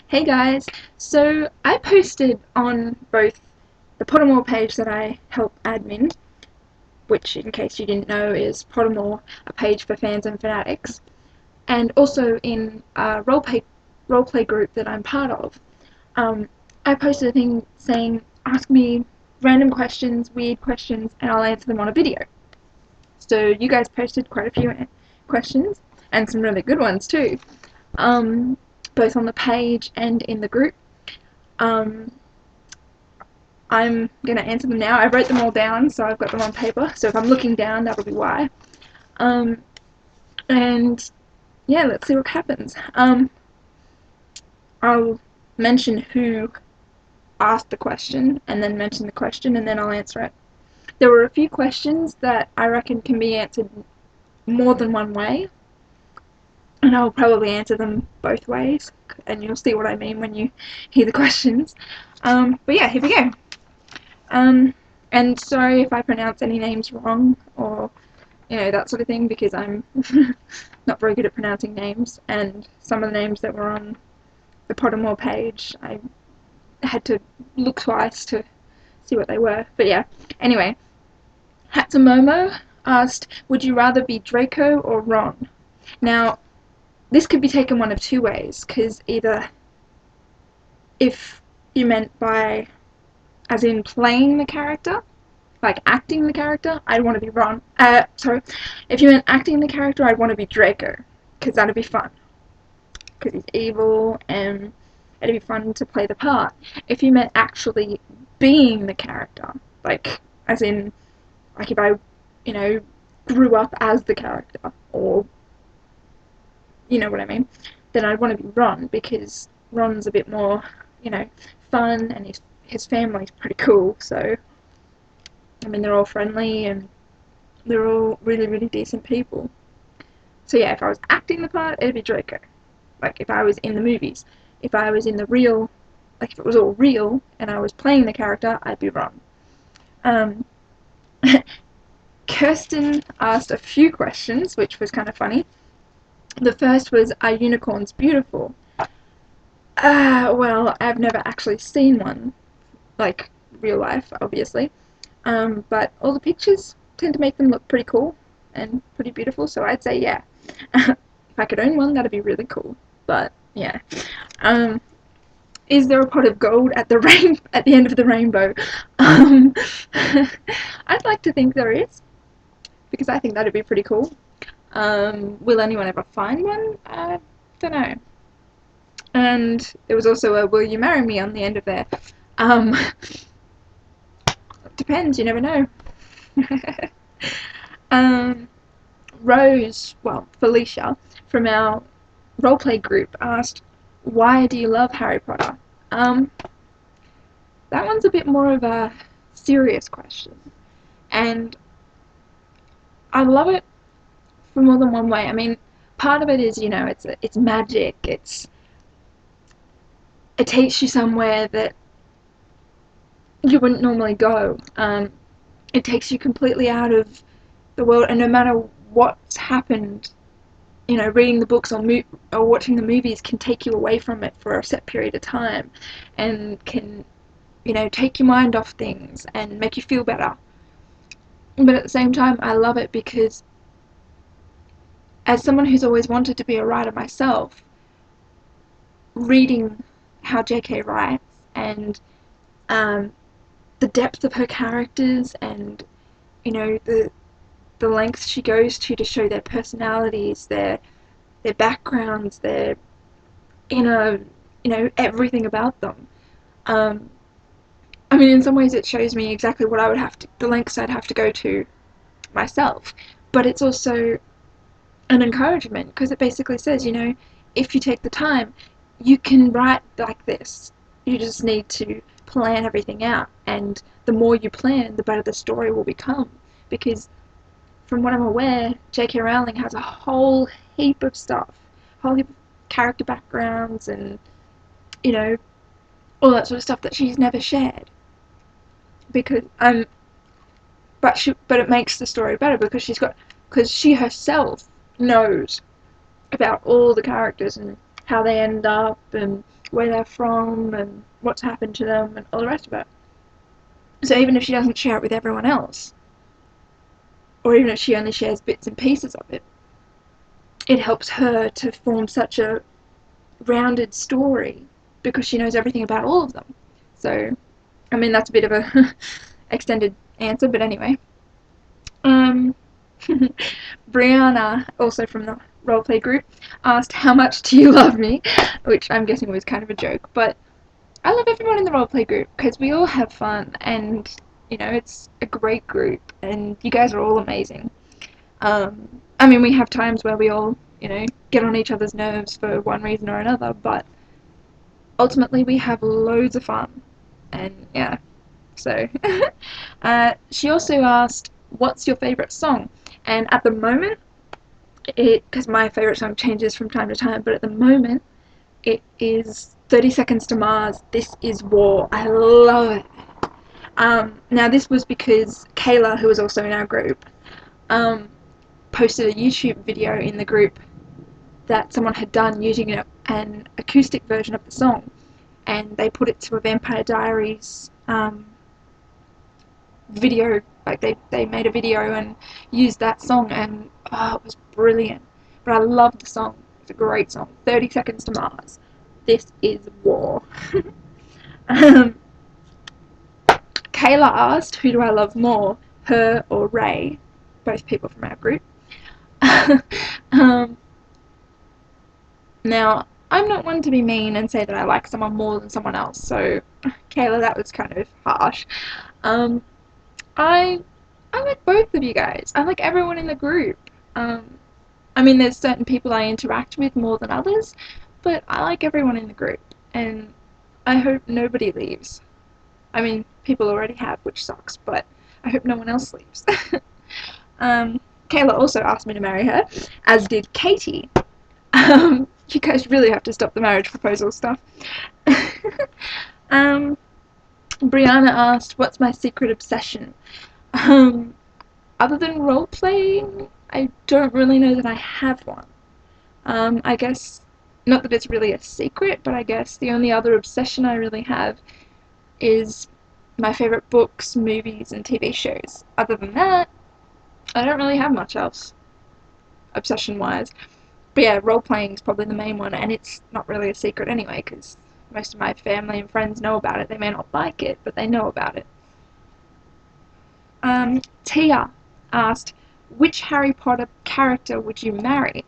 Hey guys, so I posted on both the Pottermore page that I help admin, which in case you didn't know is Pottermore, a page for fans and fanatics, and also in a roleplay group that I'm part of. I posted a thing saying, ask me random questions, weird questions, and I'll answer them on a video. So you guys posted quite a few questions, and some really good ones too, um, both on the page and in the group. Um, I'm going to answer them now. I wrote them all down, so I've got them on paper. So if I'm looking down, that'll be why. Um, and yeah, let's see what happens. I'll mention who asked the question, and then mention the question, and then I'll answer it. There were a few questions that I reckon can be answered more than one way, and I'll probably answer them both ways, and you'll see what I mean when you hear the questions. But yeah, here we go. Um, and sorry if I pronounce any names wrong or that sort of thing, because I'm not very good at pronouncing names, and some of the names that were on the Pottermore page I had to look twice to see what they were. But yeah, anyway, Hatsumomo asked, would you rather be Draco or Ron? Now, this could be taken one of two ways, because either if you meant by as in playing the character, like acting the character, I'd want to be Ron. Sorry. If you meant acting the character, I'd want to be Draco, because that'd be fun. Because he's evil, and it'd be fun to play the part. If you meant actually being the character, like, as in, like if I, grew up as the character, or, you know what I mean, then I'd want to be Ron, because Ron's a bit more, fun, and his family's pretty cool, so, I mean, they're all friendly, and they're all really, really decent people. So yeah, if I was acting the part, it'd be Draco. Like if I was in the movies. If I was in the real, like if it was all real and I was playing the character, I'd be Ron. Um, Kirsten asked a few questions, which was kind of funny. The first was, are unicorns beautiful? Well, I've never actually seen one, like real life, obviously. But all the pictures tend to make them look pretty cool and pretty beautiful, so I'd say yeah. If I could own one, that'd be really cool. But yeah. Um, is there a pot of gold at at the end of the rainbow? Um, I'd like to think there is, because I think that'd be pretty cool. Will anyone ever find one? I don't know. And there was also a "Will you marry me" on the end of there. Um, depends. You never know. um, Felicia from our roleplay group asked, why do you love Harry Potter? Um, that one's a bit more of a serious question. And I love it for more than one way. I mean, part of it is, it's magic. It takes you somewhere that you wouldn't normally go. It takes you completely out of the world, and no matter what's happened, reading the books or watching the movies can take you away from it for a set period of time, and can, take your mind off things and make you feel better. But at the same time, I love it because, as someone who's always wanted to be a writer myself, reading how J.K. writes, and um, the depth of her characters, and the lengths she goes to show their personalities, their backgrounds, their inner, everything about them. Um, I mean, in some ways, it shows me exactly what the lengths I'd have to go to myself. But it's also an encouragement, because it basically says, if you take the time, you can write like this. You just need to plan everything out, and the more you plan, the better the story will become. Because from what I'm aware, J.K. Rowling has a whole heap of stuff, a whole heap of character backgrounds, and you know all that sort of stuff that she's never shared. Because but it makes the story better, because she herself knows about all the characters, and how they end up and where they're from and what's happened to them and all the rest of it. So even if she doesn't share it with everyone else, or even if she only shares bits and pieces of it, it helps her to form such a rounded story because she knows everything about all of them. So, I mean, that's a bit of a extended answer, but anyway. Um, Brianna, also from the roleplay group, asked, "How much do you love me?" Which I'm guessing was kind of a joke, but I love everyone in the roleplay group because we all have fun and, you know, it's a great group and you guys are all amazing. I mean, we have times where we all, you know, get on each other's nerves for one reason or another, but ultimately we have loads of fun. And yeah, so. She also asked, "What's your favourite song?" And at the moment, because my favourite song changes from time to time, but at the moment, it is 30 Seconds to Mars, "This Is War." I love it. Now, this was because Kayla, who was also in our group, um, posted a YouTube video in the group that someone had done using an acoustic version of the song, and they put it to a Vampire Diaries video. Like they made a video and used that song, and oh, it was brilliant. But I love the song. It's a great song. 30 Seconds to Mars. This is War. um, Kayla asked, "Who do I love more, her or Ray?" Both people from our group. um, Now, I'm not one to be mean and say that I like someone more than someone else, so Kayla, that was kind of harsh. Um, I I like both of you guys. I like everyone in the group. Um, I mean, there's certain people I interact with more than others, but I like everyone in the group, and I hope nobody leaves. I mean, people already have, which sucks, but I hope no one else leaves. Kayla also asked me to marry her, as did Katie. You guys really have to stop the marriage proposal stuff. um, Brianna asked, "What's my secret obsession?" Um, Other than role playing, I don't really know that I have one. I guess, not that it's really a secret, but I guess the only other obsession I really have is my favourite books, movies, and TV shows. Other than that, I don't really have much else, obsession wise. But yeah, role playing is probably the main one, and it's not really a secret anyway, because most of my family and friends know about it. They may not like it, but they know about it. Tia asked, "Which Harry Potter character would you marry?"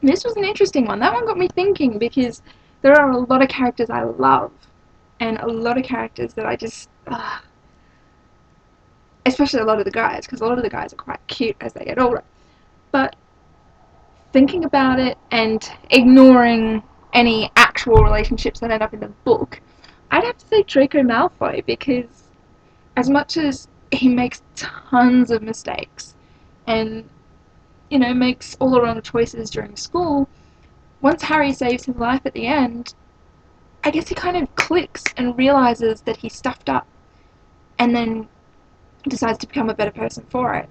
This was an interesting one. That one got me thinking because there are a lot of characters I love, and a lot of characters that I just, especially a lot of the guys, because a lot of the guys are quite cute as they get older. But thinking about it and ignoring any actual relationships that end up in the book, I'd have to say Draco Malfoy because as much as he makes tons of mistakes and, you know, makes all the wrong choices during school, once Harry saves his life at the end, I guess he kind of clicks and realizes that he stuffed up and then decides to become a better person for it.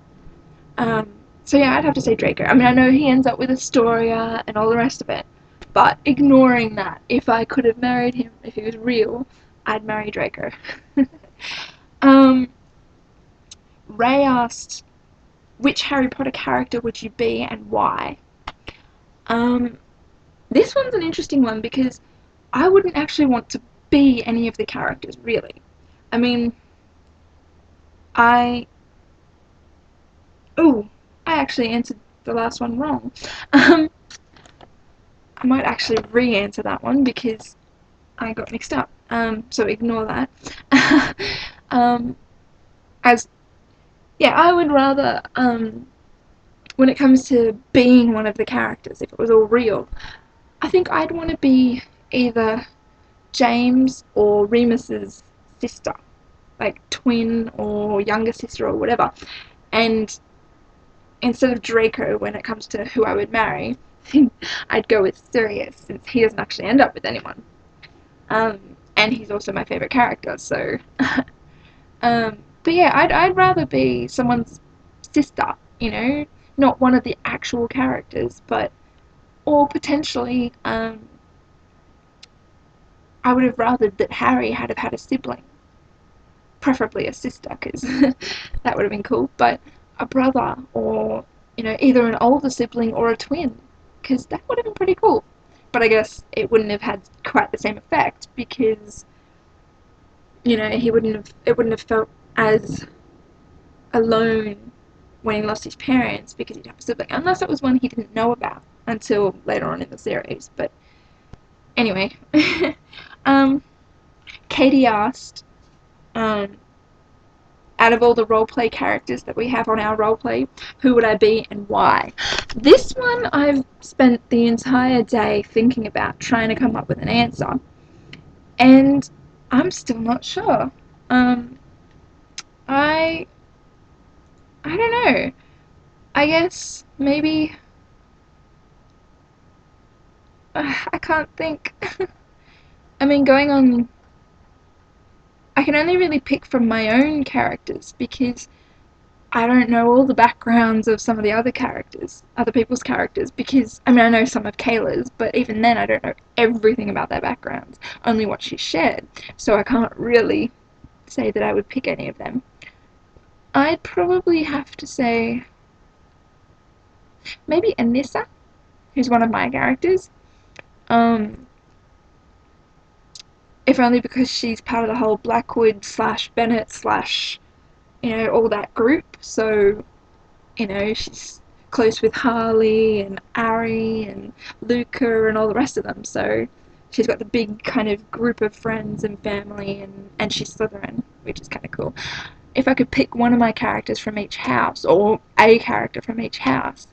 Um, so yeah, I'd have to say Draco. I mean, I know he ends up with Astoria and all the rest of it, but ignoring that, if I could have married him, if he was real, I'd marry Draco. um, Ray asked, "Which Harry Potter character would you be and why?" Um, this one's an interesting one because I wouldn't actually want to be any of the characters, really. I mean, I... Oh, I actually answered the last one wrong. Um, I might actually re-answer that one because I got mixed up. So ignore that. um, as yeah, I would rather when it comes to being one of the characters, if it was all real, I think I'd want to be either James or Remus's sister, like twin or younger sister or whatever. And instead of Draco, when it comes to who I would marry, I'd go with Sirius since he doesn't actually end up with anyone. And he's also my favorite character, so. But yeah, I'd rather be someone's sister, you know, not one of the actual characters, but Or potentially, I would have rathered that Harry had have had a sibling, preferably a sister, because that would have been cool. But a brother, or either an older sibling or a twin, because that would have been pretty cool. But I guess it wouldn't have had quite the same effect because he wouldn't have it wouldn't have felt as alone when he lost his parents because he'd have a sibling, unless it was one he didn't know about until later on in the series. But anyway, um, Katie asked, um, out of all the roleplay characters that we have on our roleplay, who would I be and why? This one I've spent the entire day thinking about, trying to come up with an answer, and I'm still not sure. Um, I I don't know. I guess maybe I can't think. I mean, going on, I can only really pick from my own characters because I don't know all the backgrounds of some of the other characters, other people's characters, because, I mean, I know some of Kayla's, but even then I don't know everything about their backgrounds, only what she shared, so I can't really say that I would pick any of them. I'd probably have to say maybe Anissa, who's one of my characters, um, if only because she's part of the whole Blackwood slash Bennett slash, all that group, so she's close with Harley and Ari and Luca and all the rest of them. So she's got the big kind of group of friends and family, and she's Slytherin, which is kind of cool. If I could pick one of my characters from each house, or a character from each house,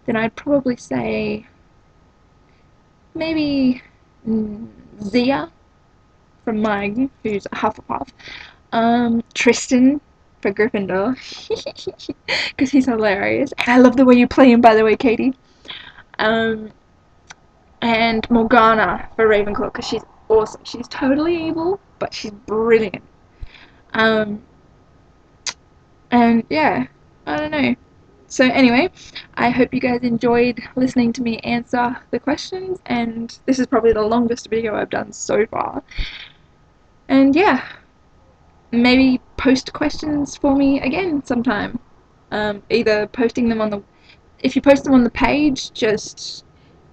then I'd probably say maybe Zia from mine, who's a Hufflepuff. Tristan for Gryffindor, because he's hilarious, and I love the way you play him, by the way, Katie. Um, and Morgana for Ravenclaw, because she's awesome. She's totally evil, but she's brilliant. Um, and yeah, I don't know. So anyway, I hope you guys enjoyed listening to me answer the questions, and this is probably the longest video I've done so far. And yeah, maybe post questions for me again sometime. Either posting them on the, if you post them on the page, just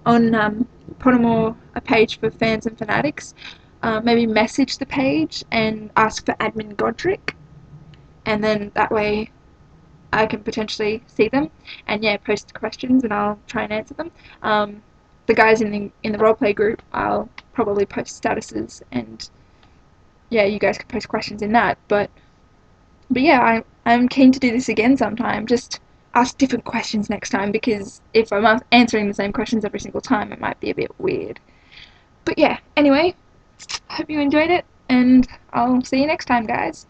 on Pottermore, a page for fans and fanatics, maybe message the page and ask for admin Godric, and then that way I can potentially see them, and yeah, post questions and I'll try and answer them. The guys in the roleplay group, I'll probably post statuses, and yeah, you guys can post questions in that. But yeah, I'm keen to do this again sometime. Just ask different questions next time, because if I'm answering the same questions every single time, it might be a bit weird. But yeah, anyway, I hope you enjoyed it, and I'll see you next time, guys.